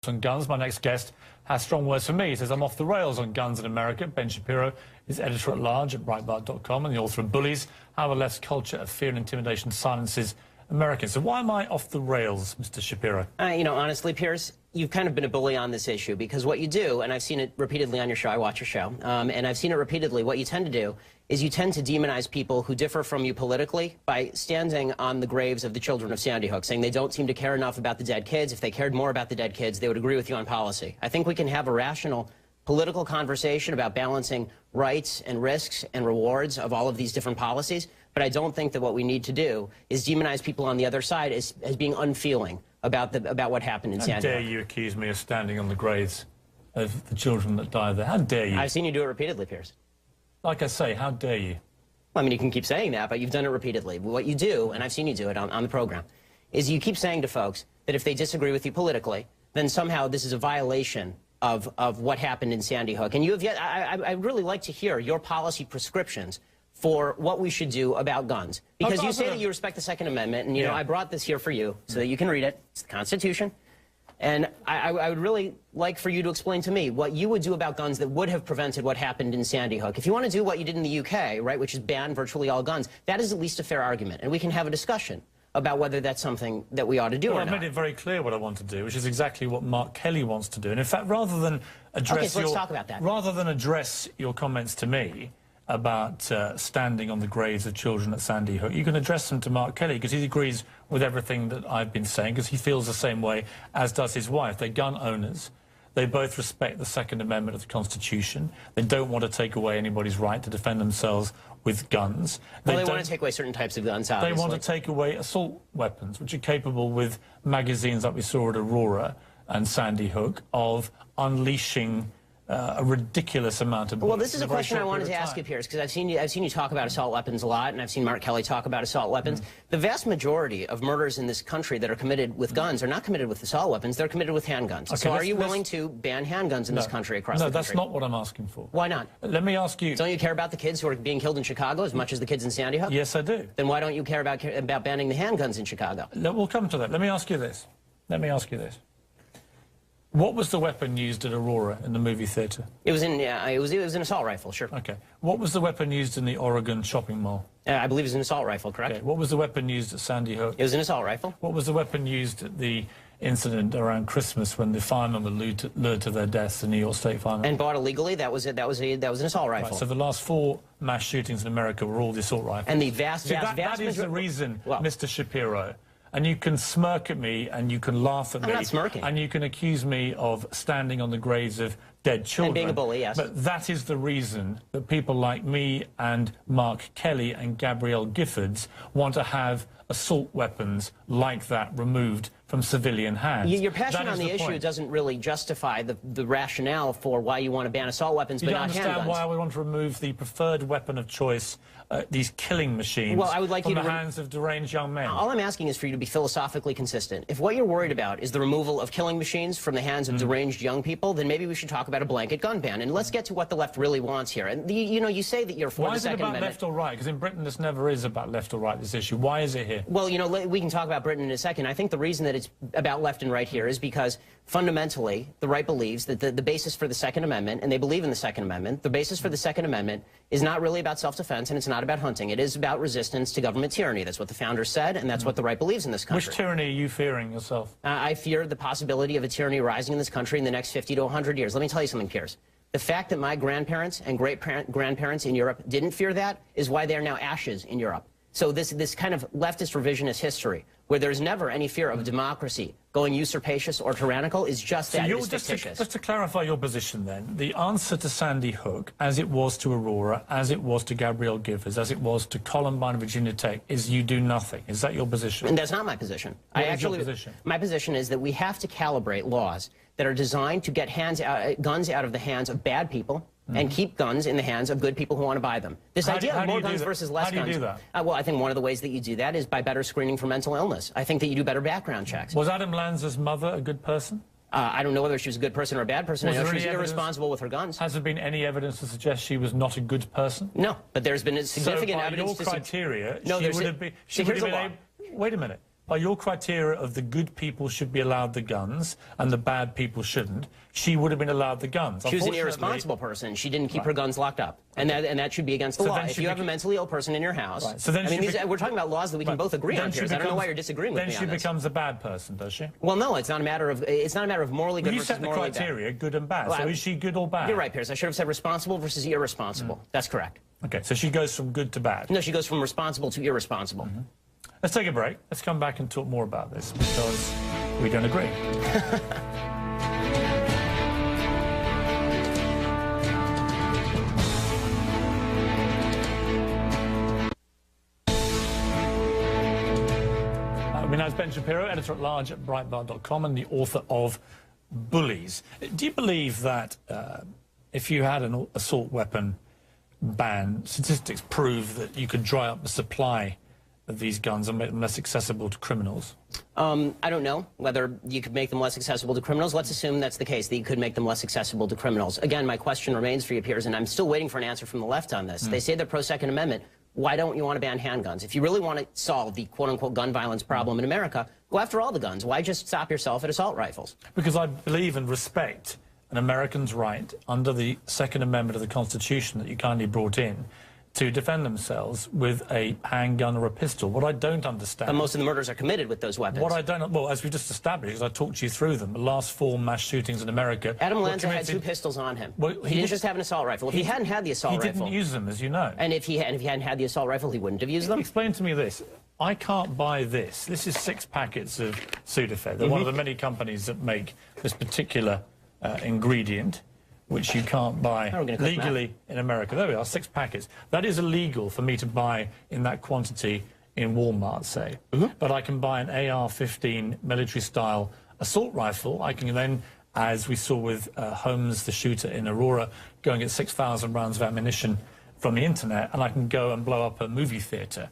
debate on guns. My next guest has strong words for me. He says, I'm off the rails on guns in America. Ben Shapiro is editor-at-large at Breitbart.com and the author of Bullies, How the Left's Culture of Fear and Intimidation Silences Americans. So why am I off the rails, Mr. Shapiro? You know, honestly, Piers, you've kind of been a bully on this issue because what you do, and I've seen it repeatedly on your show, I watch your show, and I've seen it repeatedly, what you tend to do is you tend to demonize people who differ from you politically by standing on the graves of the children of Sandy Hook, saying they don't seem to care enough about the dead kids. If they cared more about the dead kids, they would agree with you on policy. I think we can have a rational political conversation about balancing rights and risks and rewards of all of these different policies, but I don't think that what we need to do is demonize people on the other side as being unfeeling about what happened in Sandy Hook. How dare you accuse me of standing on the graves of the children that died there? How dare you? I've seen you do it repeatedly, Piers. Like I say, how dare you? Well, I mean, you can keep saying that, but you've done it repeatedly. What you do, and I've seen you do it on the program, is you keep saying to folks that if they disagree with you politically, then somehow this is a violation of what happened in Sandy Hook. And you have yet, I'd really like to hear your policy prescriptions for what we should do about guns. Because you say that you respect the Second Amendment, and, you know, I brought this here for you so that you can read it. It's the Constitution. And I would really like for you to explain to me what you would do about guns that would have prevented what happened in Sandy Hook. If you want to do what you did in the UK, right, which is ban virtually all guns, that is at least a fair argument. And we can have a discussion about whether that's something that we ought to do or not. I've made it very clear what I want to do, which is exactly what Mark Kelly wants to do. And in fact, rather than address let's talk about that. Rather than address your comments to me about standing on the graves of children at Sandy Hook, you can address them to Mark Kelly, because he agrees with everything that I've been saying, because he feels the same way, as does his wife. They're gun owners. They both respect the Second Amendment of the Constitution. They don't want to take away anybody's right to defend themselves with guns. Well, they want to take away certain types of guns, obviously. They want to take away assault weapons, which are capable, with magazines like we saw at Aurora and Sandy Hook, of unleashing a ridiculous amount of bullets. Well, this is a question I wanted to ask you, Piers, because I've seen you talk about assault weapons a lot, and I've seen Mark Kelly talk about assault weapons. The vast majority of murders in this country that are committed with guns are not committed with assault weapons, they're committed with handguns. Okay, so are you willing to ban handguns in this country across the country? No, that's not what I'm asking for. Why not? Let me ask you... Don't you care about the kids who are being killed in Chicago as much as the kids in Sandy Hook? Yes, I do. Then why don't you care about banning the handguns in Chicago? We'll come to that. Let me ask you this. What was the weapon used at Aurora in the movie theatre? It was an assault rifle, sure. Okay. What was the weapon used in the Oregon shopping mall? I believe it was an assault rifle, correct? Okay. What was the weapon used at Sandy Hook? It was an assault rifle. What was the weapon used at the incident around Christmas when the firemen were lured to their deaths, the New York State firemen? And bought illegally? That was an assault rifle. Right, so the last 4 mass shootings in America were all the assault rifles. And the vast that is the reason, Mr. Shapiro. And you can smirk at me, and you can laugh at me. I'm not smirking. And you can accuse me of standing on the graves of dead children. And being a bully, yes. But that is the reason that people like me and Mark Kelly and Gabrielle Giffords want to have assault weapons like that removed from civilian hands. Your passion on the issue doesn't really justify the rationale for why you want to ban assault weapons, but not handguns. You don't understand why we want to remove the preferred weapon of choice, these killing machines, from the hands of deranged young men. All I'm asking is for you to be philosophically consistent. If what you're worried about is the removal of killing machines from the hands of deranged young people, then maybe we should talk about a blanket gun ban. And let's get to what the left really wants here. And you know, you say that you're for the Second Amendment. Why is it about left or right? Because in Britain this never is about left or right, this issue. Why is it here? Well, you know, we can talk about Britain in a second. I think the reason that it's about left and right here is because fundamentally the right believes that the basis for the Second Amendment, and they believe in the Second Amendment, the basis for the Second Amendment is not really about self-defense and it's not about hunting. It is about resistance to government tyranny. That's what the founders said, and that's what the right believes in this country. Which tyranny are you fearing yourself? I fear the possibility of a tyranny rising in this country in the next 50 to 100 years. Let me tell you something, Piers. The fact that my grandparents and great-grandparents in Europe didn't fear that is why they are now ashes in Europe. So this kind of leftist revisionist history, where there's never any fear of democracy going usurpacious or tyrannical, is just that. It is fictitious. Just to clarify your position then, the answer to Sandy Hook, as it was to Aurora, as it was to Gabrielle Giffords, as it was to Columbine and Virginia Tech, is you do nothing. Is that your position? And that's not my position. What is your position? My position is that we have to calibrate laws that are designed to get guns out of the hands of bad people, and keep guns in the hands of good people who want to buy them. This idea of more guns versus less guns. How do you do that? Well, I think one of the ways that you do that is by better screening for mental illness. I think that you do better background checks. Was Adam Lanza's mother a good person? I don't know whether she was a good person or a bad person. I know she was irresponsible with her guns. Has there been any evidence to suggest she was not a good person? No, but there's been significant evidence. So by your criteria, she would have been able... Wait a minute. by your criteria of the good people should be allowed the guns and the bad people shouldn't, she would have been allowed the guns. She was an irresponsible person. She didn't keep her guns locked up. And that should be against the law. If you have a mentally ill person in your house, so then we're talking about laws that we can both agree on, Piers. I don't know why you're disagreeing with me on this. Then she becomes a bad person, does she? Well, no, it's not a matter of morally good versus morally bad. You set the criteria, good and bad. So is she good or bad? You're right, Piers. I should have said responsible versus irresponsible. That's correct. Okay, so she goes from good to bad. No, she goes from responsible to irresponsible. Let's take a break. Let's come back and talk more about this because we don't agree. It's Ben Shapiro, editor-at-large at Breitbart.com and the author of Bullies. Do you believe that if you had an assault weapon ban, statistics prove that you could dry up the supply of these guns and make them less accessible to criminals? I don't know whether you could make them less accessible to criminals. Let's assume that's the case, that you could make them less accessible to criminals. Again, my question remains for you, Piers, and I'm still waiting for an answer from the left on this. They say they're pro-Second Amendment. Why don't you want to ban handguns? If you really want to solve the quote-unquote gun violence problem in America, go after all the guns. Why just stop yourself at assault rifles? Because I believe and respect an American's right under the Second Amendment of the Constitution that you kindly brought in to defend themselves with a handgun or a pistol. What I don't understand... But most of the murders are committed with those weapons. What I don't... Well, as we just established, because I talked you through them, the last 4 mass shootings in America... Adam Lanza had 2 pistols on him. Well, he didn't just have an assault rifle. If he hadn't had the assault rifle... He didn't use them, as you know. And if he hadn't had the assault rifle, he wouldn't have used them? Explain to me this. I can't buy this. This is 6 packets of Sudafed. They're one of the many companies that make this particular ingredient, which you can't buy legally in America. There we are, 6 packets. That is illegal for me to buy in that quantity in Walmart, say. But I can buy an AR-15 military-style assault rifle. I can then, as we saw with Holmes, the shooter in Aurora, go and get 6,000 rounds of ammunition from the internet, and I can go and blow up a movie theatre.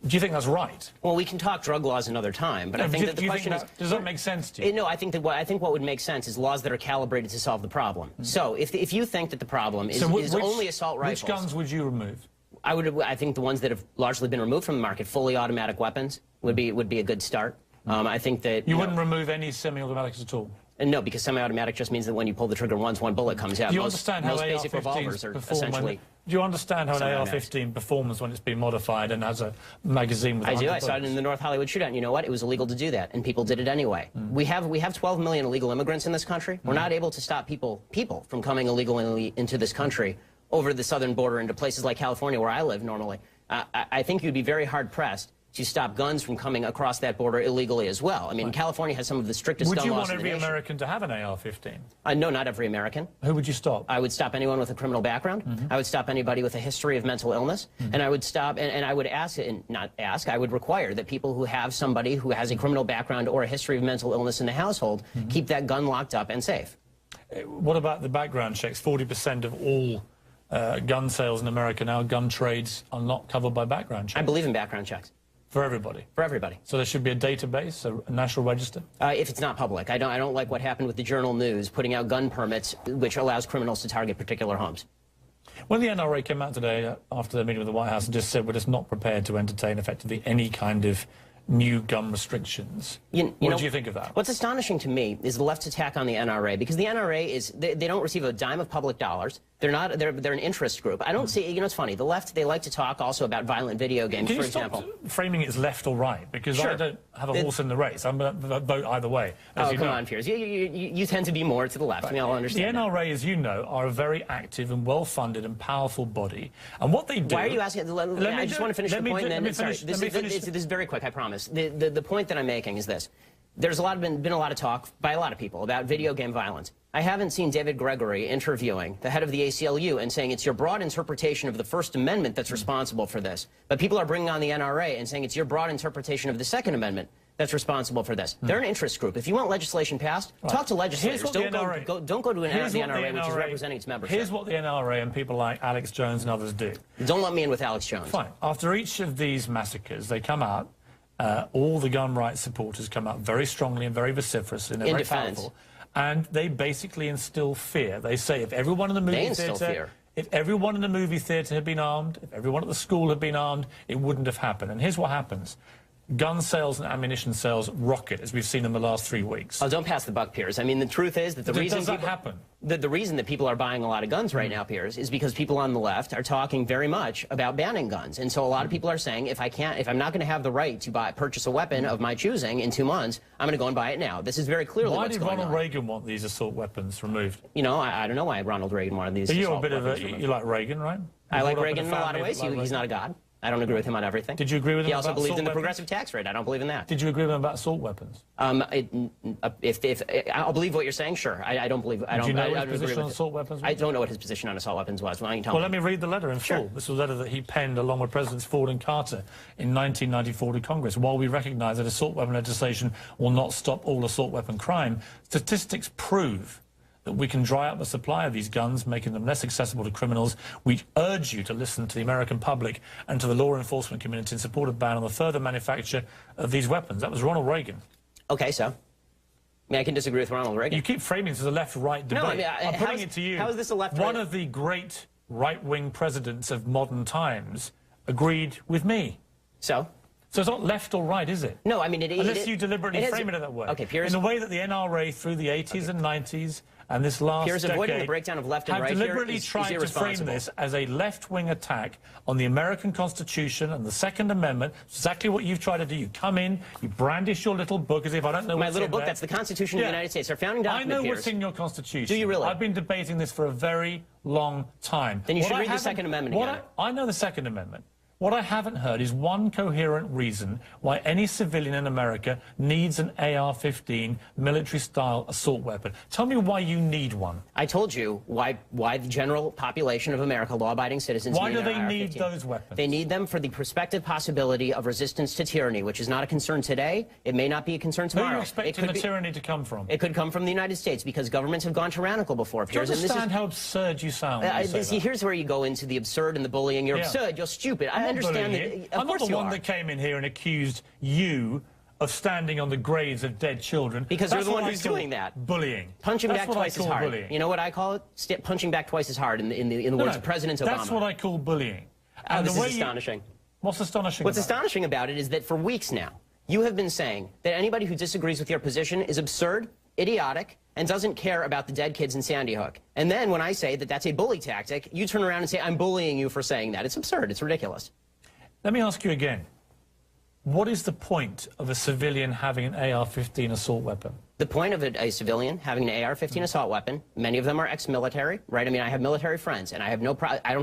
Do you think that's right? Well, we can talk drug laws another time, but I think that the question is... Does that make sense to you? No, I think what would make sense is laws that are calibrated to solve the problem. So if you think that the problem is only assault rifles... Which guns would you remove? I think the ones that have largely been removed from the market, fully automatic weapons, would be a good start. I think that... You wouldn't remove any semi-automatics at all? No, because semi-automatic just means that when you pull the trigger once, 1 bullet comes out. Do you understand how basic revolvers are essentially... Do you understand how an AR-15 performs when it's been modified and has a magazine with 100 bullets? I saw it in the North Hollywood shootout. And you know what? It was illegal to do that, and people did it anyway. We have 12 million illegal immigrants in this country. We're not able to stop people from coming illegally into this country over the southern border into places like California, where I live normally. I think you'd be very hard-pressed to stop guns from coming across that border illegally as well. I mean, California has some of the strictest gun laws in the nation. Would you want every American to have an AR-15? No, not every American. Who would you stop? I would stop anyone with a criminal background. I would stop anybody with a history of mental illness. And I would stop, and I would ask, and not ask, I would require that people who have somebody who has a criminal background or a history of mental illness in the household keep that gun locked up and safe. What about the background checks? 40% of all gun sales in America now, gun trades, are not covered by background checks. I believe in background checks. For everybody? For everybody. So there should be a database, a national register? If it's not public. I don't like what happened with the Journal News putting out gun permits, which allows criminals to target particular homes. When the NRA came out today after their meeting with the White House and just said we're just not prepared to entertain effectively any kind of new gun restrictions. What do you think of that? What's astonishing to me is the left's attack on the NRA, because the NRA is, they don't receive a dime of public dollars. They're an interest group. I don't see, it's funny, the left, they like to talk also about violent video games, for example. Can you stop framing it as left or right? Because I don't have a horse in the race. I'm going to vote either way. Come on, Piers. You tend to be more to the left. We all understand the NRA, as you know, are a very active and well-funded and powerful body. And what they do... Why are you asking... I just want to finish the point, and then... Sorry, this is very quick, I promise. The point that I'm making is this. There's been a lot of talk by a lot of people about video game violence. I haven't seen David Gregory interviewing the head of the ACLU and saying it's your broad interpretation of the First Amendment that's responsible for this. But people are bringing on the NRA and saying it's your broad interpretation of the Second Amendment that's responsible for this. They're an interest group. If you want legislation passed, talk to legislators. Don't go to the NRA, which is representing its membership. Here's what the NRA and people like Alex Jones and others do. Don't let me in with Alex Jones. Fine. After each of these massacres, they come out, all the gun rights supporters come out very strongly and very vociferous and very powerful. And they basically instill fear. They say if everyone in the movie theatre... If everyone in the movie theatre had been armed, if everyone at the school had been armed, it wouldn't have happened. And here's what happens. gun sales and ammunition sales rocket, as we've seen in the last 3 weeks. Oh, don't pass the buck, Piers. I mean, the truth is that the reason does that happen? The reason that people are buying a lot of guns right now, Piers, is because people on the left are talking very much about banning guns. And so a lot of people are saying, if I'm not going to have the right to purchase a weapon of my choosing in 2 months, I'm going to go and buy it now. This is very clearly what's going on. Why did Ronald Reagan want these assault weapons removed? You know, I don't know why Ronald Reagan wanted these assault weapons removed. You like Reagan, right? I like Reagan in a lot of ways. He's not a god. I don't agree with him on everything. Did you agree with him? He also about believed in the weapons? progressive tax rate. I don't believe in that. Did you agree with him about assault weapons? If I'll believe what you're saying, sure. I don't believe. I don't. Do you know I what don't his agree position on with assault weapons was? I don't know what his position on assault weapons was. Why don't you tell me? Well, let me read the letter in full. Sure. This was a letter that he penned along with Presidents Ford and Carter in 1994 to Congress. While we recognize that assault weapon legislation will not stop all assault weapon crime, statistics prove that we can dry up the supply of these guns, making them less accessible to criminals. We urge you to listen to the American public and to the law enforcement community in support of ban on the further manufacture of these weapons. That was Ronald Reagan. Okay, so? I mean, I can disagree with Ronald Reagan. You keep framing this as a left-right debate. No, I mean, I'm putting it to you. How is this a left-right? One of the great right-wing presidents of modern times agreed with me. So it's not left or right, is it? No, I mean, unless you deliberately frame it that way. Okay, Piers. In the way that the NRA through the 80s and 90s and this last Piers, avoiding the breakdown of left and right have deliberately here is tried to frame this as a left-wing attack on the American Constitution and the Second Amendment. Exactly what you've tried to do. You come in, you brandish your little book as if I don't know what's in my little book. there. That's the Constitution of the United States, our founding document. I know Piers. what's in your Constitution. Do you really? I've been debating this for a very long time. Then you should read the Second Amendment again. I know the Second Amendment. What I haven't heard is one coherent reason why any civilian in America needs an AR-15 military-style assault weapon. Tell me why you need one. I told you why the general population of America, law-abiding citizens, why need do they an need AR-15. those weapons? They need them for the prospective possibility of resistance to tyranny, which is not a concern today. It may not be a concern tomorrow. Where are you expecting the tyranny to come from? It could come from the United States because governments have gone tyrannical before. Do you understand how absurd you sound when you say that? Here's where you go into the absurd and the bullying. You're absurd. You're stupid. I understand that. I'm not the one that came in here and accused you of standing on the graves of dead children. Because you're the one who's doing that. Bullying. Punching back twice as hard. Bullying. You know what I call it? Punching back twice as hard in the words of President Obama. That's what I call bullying. And this is astonishing. What's astonishing What's astonishing about it is that for weeks now, you have been saying that anybody who disagrees with your position is absurd, idiotic, and doesn't care about the dead kids in Sandy Hook. And then when I say that that's a bully tactic, you turn around and say, I'm bullying you for saying that. It's absurd. It's ridiculous. Let me ask you again. What is the point of a civilian having an AR-15 assault weapon? The point of a civilian having an AR-15 assault weapon, many of them are ex-military, right? I mean, I have military friends, and I don't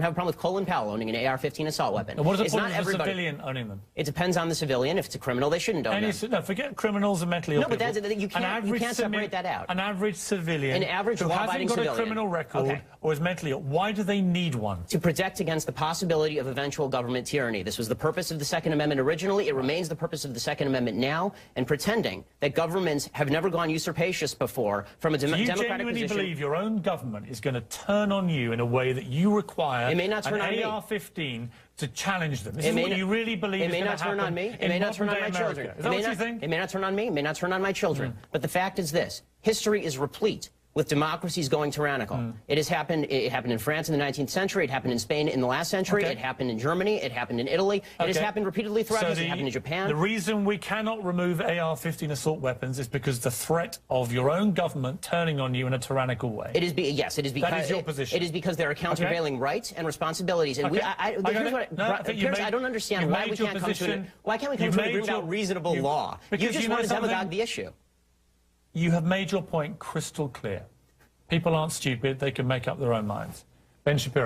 have a problem with Colin Powell owning an AR-15 assault weapon. And what is the point of a civilian owning them? It depends on the civilian. If it's a criminal, they shouldn't own them. No, forget criminals and mentally ill people. No, but you can't separate that out. An average civilian who hasn't got a criminal record or is mentally ill, why do they need one? To protect against the possibility of eventual government tyranny. This was the purpose of the Second Amendment originally. It remains the purpose of the Second Amendment now. And pretending that governments have never gone usurpacious before from a democratic position. Do you genuinely believe your own government is going to turn on you in a way that you require an AR-15 to challenge them? This is what you really believe is going to happen. It may not turn on me. It may not turn on my children. Is that what you think? It may not turn on me. It may not turn on my children. But the fact is this. History is replete with democracies going tyrannical. It has happened. It happened in France in the 19th century. It happened in Spain in the last century. It happened in Germany. It happened in Italy. It has happened repeatedly throughout history. It happened in Japan. The reason we cannot remove AR-15 assault weapons is because the threat of your own government turning on you in a tyrannical way. Yes, it is because that is your position. It is because there are countervailing rights and responsibilities. And Piers, I don't understand why we can't come to why can't we come to an agreement about reasonable law? You just want to demagogue the issue. You have made your point crystal clear. People aren't stupid. They can make up their own minds. Ben Shapiro.